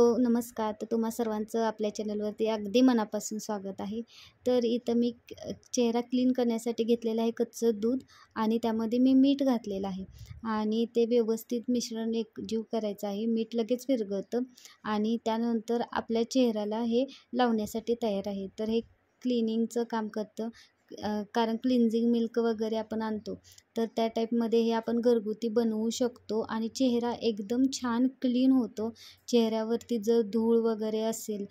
Hello, नमस्कार. तर तुम्हा सर्वांचं आपल्या चॅनलवरती अगदी मनापासून स्वागत आहे. तर इथं मी चेहरा क्लीन करण्यासाठी घेतलेलं आहे कच्चं दूध आणि त्यामध्ये मी मीठ घातलेलं आहे आणि ते व्यवस्थित मिश्रण एकजीव करायचं आहे. मीठ लगेच विरघळतं आणि त्यानंतर आपल्या चेहऱ्याला हे लावण्यासाठी तयार आहे. तर हे क्लिनिंगचं काम करतं. कारण क्लिन्झिंग मिल्क वगैरे आपण आणतो, तर त्या टाईपमध्ये हे आपण घरगुती बनवू शकतो आणि चेहरा एकदम छान क्लीन होतो. चेहऱ्यावरती जर धूळ वगैरे असेल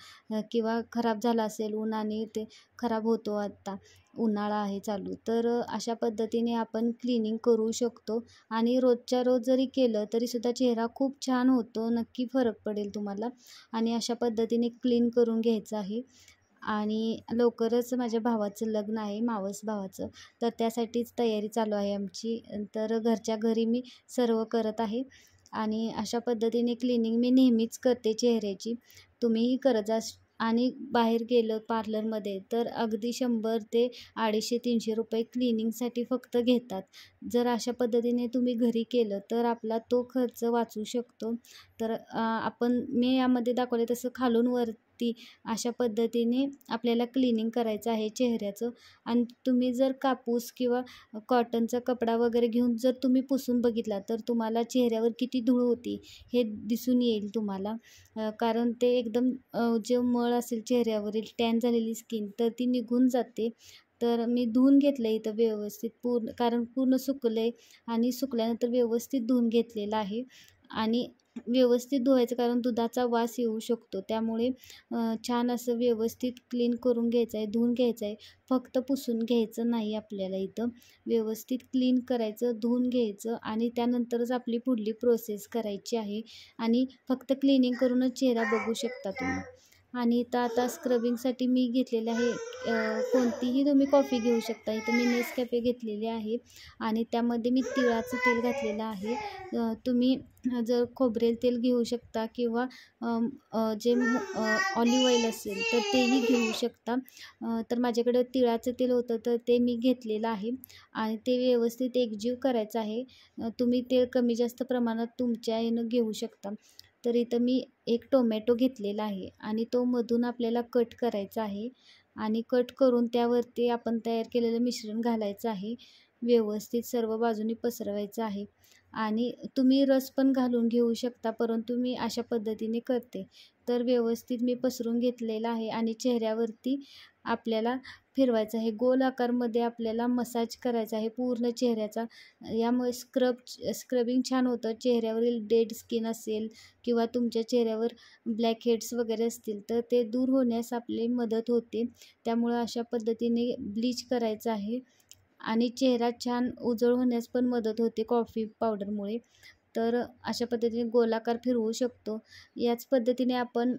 किंवा खराब झाला असेल उन्हाने, ते खराब होतो आत्ता उन्हाळा आहे चालू, तर अशा पद्धतीने आपण क्लिनिंग करू शकतो आणि रोजच्या रोज जरी केलं तरीसुद्धा चेहरा खूप छान होतो. नक्की फरक पडेल तुम्हाला आणि अशा पद्धतीने क्लीन करून घ्यायचं आहे. आणि लवकरच माझ्या भावाचं लग्न आहे, मावस भावाचं, तर त्यासाठीच तयारी चालू आहे आमची. तर घरच्या घरी मी सर्व करत आहे आणि अशा पद्धतीने क्लिनिंग मी नेहमीच करते चेहऱ्याची. तुम्हीही करत जा. आणि बाहेर गेलं पार्लरमध्ये तर अगदी 100 ते 250-300 रुपये क्लिनिंगसाठी फक्त घेतात. जर अशा पद्धतीने तुम्ही घरी केलं तर आपला तो खर्च वाचू शकतो. तर मी यामध्ये दाखवले तसं खालून वरती अशा पद्धतीने आपल्याला क्लिनिंग करायचं आहे चेहऱ्याचं. आणि तुम्ही जर कापूस किंवा कॉटनचा कपडा वगैरे घेऊन जर तुम्ही पुसून बघितला तर तुम्हाला चेहऱ्यावर किती धूळ होती हे दिसून येईल तुम्हाला. कारण ते एकदम जे मळ असेल चेहऱ्यावरील टॅन झालेली स्किन तर ती निघून जाते. तर मी धुवून घेतलं इथं व्यवस्थित कारण पूर्ण सुकलं आहे आणि सुकल्यानंतर व्यवस्थित धुवून घेतलेलं आहे. आणि व्यवस्थित धुवायचं कारण दुधाचा वास येऊ शकतो, त्यामुळे छान असं व्यवस्थित क्लीन करून घ्यायचं आहे, धुवून घ्यायचं आहे. फक्त पुसून घ्यायचं नाही आपल्याला, इथं व्यवस्थित क्लीन करायचं, धुवून घ्यायचं आणि त्यानंतरच आपली पुढली प्रोसेस करायची आहे. आणि फक्त क्लिनिंग करूनच चेहरा बघू शकता तुम्ही. आणि इथं आता स्क्रबिंगसाठी मी घेतलेलं आहे, कोणतीही तुम्ही कॉफी घेऊ शकता. इथं मी नेसकॅफे घेतलेली आहे आणि त्यामध्ये मी तिळाचं तेल घातलेलं आहे. तुम्ही जर खोबरेल तेल घेऊ शकता किंवा जे ऑलिव्ह ऑइल असेल तर तेही घेऊ शकता. तर माझ्याकडं तिळाचं तेल होतं तर ते मी घेतलेलं आहे आणि ते व्यवस्थित एकजीव करायचं आहे. तुम्ही तेल कमी जास्त प्रमाणात तुमच्या ह्यानं घेऊ शकता. तर इथं मी एक टोमॅटो घेतलेला आहे आणि तो मधून आपल्याला कट करायचा आहे आणि कट करून त्यावरती आपण तयार केलेलं मिश्रण घालायचं आहे. व्यवस्थित सर्व बाजूनी पसरवायचं आहे आणि तुम्ही रस पण घालून घेऊ शकता, परंतु मी अशा पद्धतीने करते. तर व्यवस्थित मी पसरून घेतलेलं आहे आणि चेहऱ्यावरती आपल्याला फिरवायचं आहे. गोल आकारमध्ये आपल्याला मसाज करायचा आहे पूर्ण चेहऱ्याचा. यामुळे स्क्रबिंग छान होतं. चेहऱ्यावरील डेड स्किन असेल किंवा तुमच्या चेहऱ्यावर ब्लॅक हेड्स वगैरे असतील तर ते दूर होण्यास आपली मदत होते. त्यामुळं अशा पद्धतीने ब्लीच करायचं आहे आणि चेहरा छान उजळ होण्यास पण मदत होते कॉफी पावडरमुळे. तर अशा पद्धतीने गोलाकार फिरवू शकतो. याच पद्धतीने आपण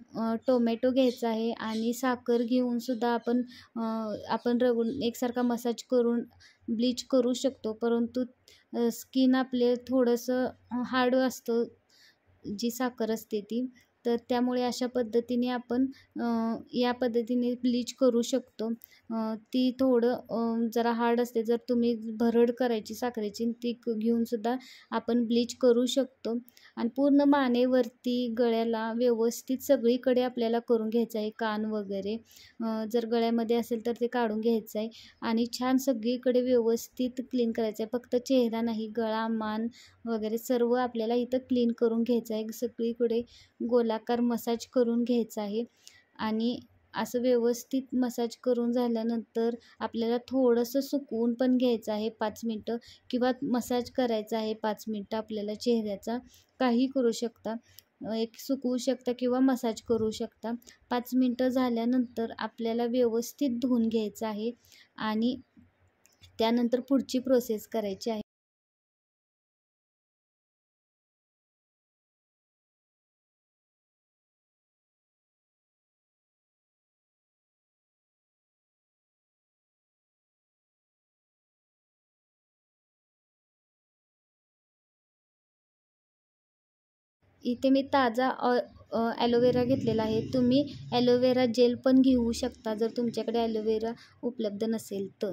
टोमॅटो घ्यायचा आहे आणि साखर घेऊनसुद्धा आपण रगडून एकसारखा मसाज करून ब्लीच करू शकतो. परंतु स्किन आपले थोडंसं हार्ड असतं, जी साखर असते ती. तर त्यामुळे अशा पद्धतीने आपण या पद्धतीने ब्लीच करू शकतो. ती थोडं जरा हार्ड असते. जर तुम्ही भरड करायची साखरेची ती घेऊनसुद्धा आपण ब्लीच करू शकतो. आणि पूर्ण मानेवरती गळ्याला व्यवस्थित सगळीकडे आपल्याला करून घ्यायचं आहे. कान वगैरे जर गळ्यामध्ये असेल तर ते काढून घ्यायचं आहे आणि छान सगळीकडे व्यवस्थित क्लीन करायचं आहे. फक्त चेहरा नाही, गळा, मान वगैरे सर्व आपल्याला इथं क्लीन करून घ्यायचं आहे. सगळीकडे गोलाकार मसाज करून घ्यायचा आहे आणि असं व्यवस्थित मसाज करून झाल्यानंतर आपल्याला थोडंसं सुकवून पण घ्यायचं आहे 5 मिनटं किंवा मसाज करायचा आहे 5 मिनटं आपल्याला चेहऱ्याचा. काही करू शकता, एक सुकवू शकता किंवा मसाज करू शकता. 5 मिनटं झाल्यानंतर आपल्याला व्यवस्थित धुवून घ्यायचं आहे आणि त्यानंतर पुढची प्रोसेस करायची आहे. इथे मी ताजा ॲलोवेरा घेतलेला आहे. तुम्ही ॲलोवेरा जेल पण घेऊ शकता जर तुमच्याकडे ॲलोवेरा उपलब्ध नसेल तर.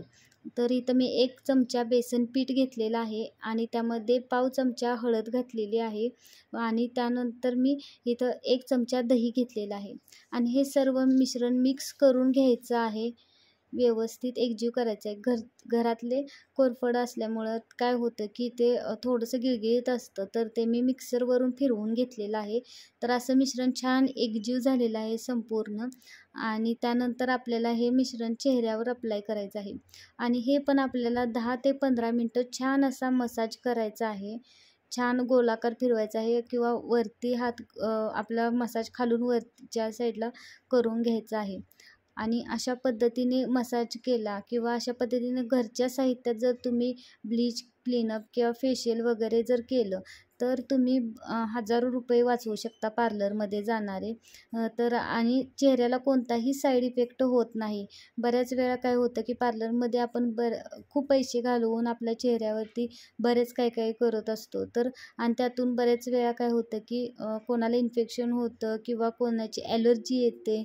तर इथं मी 1 चमचा बेसन पीठ घेतलेलं आहे आणि त्यामध्ये पाव चमचा हळद घातलेली आहे आणि त्यानंतर मी इथं 1 चमचा दही घेतलेला आहे आणि हे सर्व मिश्रण मिक्स करून घ्यायचं आहे. व्यवस्थित एकजीव करायचं आहे. घरातले कोरफड असल्यामुळं काय होतं की ते थोडंसं गिळगिळीत असतं, तर ते मी मिक्सरवरून फिरवून घेतलेलं आहे. तर असं मिश्रण छान एकजीव झालेलं आहे संपूर्ण आणि त्यानंतर आपल्याला हे मिश्रण चेहऱ्यावर अप्लाय करायचं आहे आणि हे पण आपल्याला 10 ते 15 मिनटं छान असा मसाज करायचा आहे. छान गोलाकार फिरवायचा आहे किंवा वरती हात आपला मसाज खालून वरच्या साईडला करून घ्यायचा आहे. आणि अशा पद्धतीने मसाज केला किंवा अशा पद्धतीने घरच्या साहित्यात जर तुम्ही ब्लीच, क्लीनअप किंवा फेशियल वगैरे जर केलं, तर तुम्ही हजारो रुपये वाचवू शकता पार्लरमध्ये जाणारे. तर आणि चेहऱ्याला कोणताही साईड इफेक्ट होत नाही. बऱ्याच वेळा काय होतं की पार्लरमध्ये आपण खूप पैसे घालवून आपल्या चेहऱ्यावरती बरेच काही करत असतो. तर आणि त्यातून बरेच वेळा काय होतं की कोणाला इन्फेक्शन होतं किंवा कोणाची ॲलर्जी येते,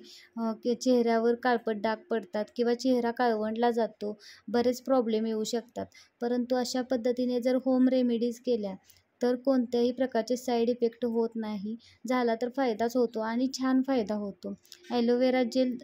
चेहऱ्यावर काळपट डाग पडतात किंवा चेहरा काळवंडला जातो. बरेच प्रॉब्लेम येऊ शकतात. परंतु अशा पद्धतीने जर होम रेमेडीज केल्या तर कोणत्याही प्रकारचे साईड इफेक्ट होत नाही. झाला तर फायदाच होतो आणि छान फायदा होतो. ॲलोवेरा जेल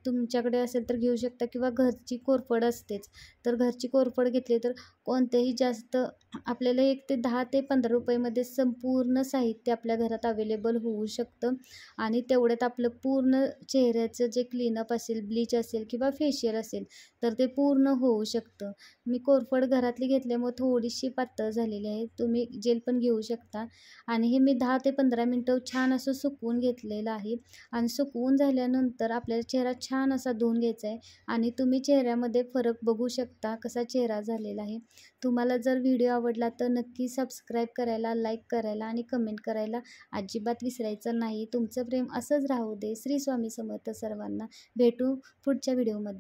तुमच्याकडे असेल तर घेऊ शकता किंवा घरची कोरफड असतेच. तर घरची कोरफड घेतली तर कोणत्याही जास्त आपल्याला 1 ते 10 ते 15 रुपयेमध्ये संपूर्ण साहित्य आपल्या घरात अवेलेबल होऊ शकतं आणि तेवढ्यात आपलं पूर्ण चेहऱ्याचं जे क्लीनअप असेल, ब्लीच असेल किंवा फेशियल असेल, तर ते पूर्ण होऊ शकतं. मी कोरफड घरातली घेतल्यामुळे थोडीशी पातळ झालेली आहे. तुम्ही जेल पण घेऊ शकता आणि हे मी 10 ते 15 मिनटं छान असं सुकवून घेतलेलं आहे आणि सुकवून झाल्यानंतर आपल्याला चेहरा छान असा धुवून घ्यायचा आहे आणि तुम्ही चेहऱ्यामध्ये फरक बघू शकता कसा चेहरा झालेला आहे. तुम्हाला जर व्हिडिओ आवडला तर नक्की सबस्क्राईब करायला, लाईक करायला आणि कमेंट करायला अजिबात विसरायचं नाही. तुमचं प्रेम असंच राहू दे. श्री स्वामी समर्थ सर्वांना. भेटू पुढच्या व्हिडिओमध्ये.